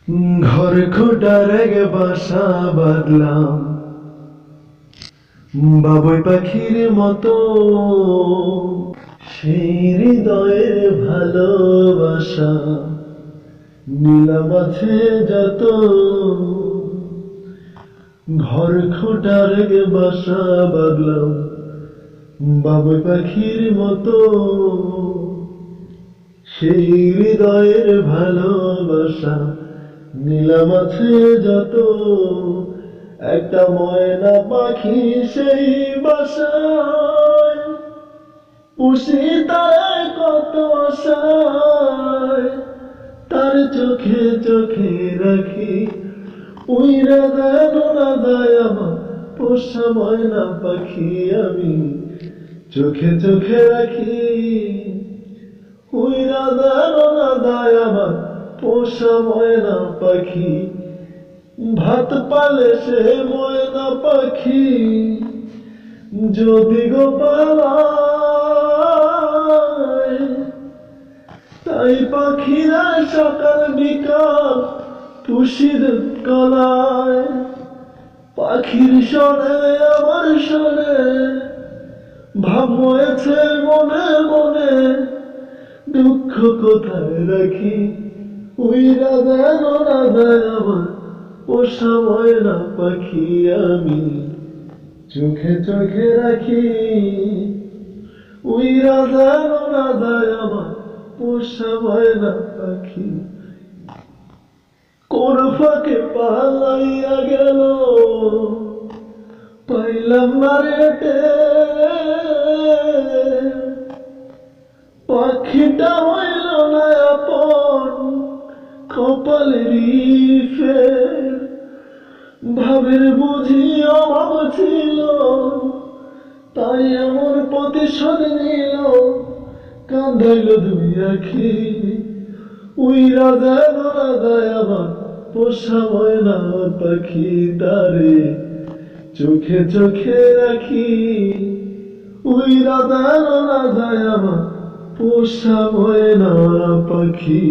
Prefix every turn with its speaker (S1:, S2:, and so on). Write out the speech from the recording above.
S1: ঘর খোটার এক বাসা বাঁধলাম বাবুই পাখির মতো, সেই হৃদয়ের ভালোবাসা নিলাম আছে যত। ঘর খোটার এক বাসা বাঁধলাম বাবুই পাখির মতো, সেই হৃদয়ের ভালোবাসা নিলাম আছে যত। একটা ময়না পাখি সেই বাসায়, পুষি তার কত আশায়, তার চোখে চোখে রাখি উইরা যেন না যায় আমার পোষা ময়না পাখি। আমি চোখে চোখে রাখি উইরা যেন না যায় আমার পোষা ময়না পাখি। ভাত পালে সে ময়না পাখি যদি গো পালায়, তাই পাখিরা সকাল বিকাল পুষির কলায়। পাখির শোনে আমার শোনে ভাব হয়েছে মনে মনে, দুঃখ কোথায় রাখি উইরা যেন না যায় আমার পোষা ময়না পাখি। আমি চোখে চোখে রাখি উইরা যেন না যায় আমার পোষা ময়না পাখি। কোন ফাঁকে পালাইয়া গেল পাইলাম না রেটে, পাখিটা হইল না আপন কপালের ফের। ভাবের বুঝি অভাব ছিল, তাই আমার প্রতিশোধ নিল, কান্দাইল দুই আখি উইরা যেন না যায় আমার পোষা ময়না পাখি। তারে চোখে চোখে রাখি উইরা যেন না যায় আমার পোষা ময়না পাখি।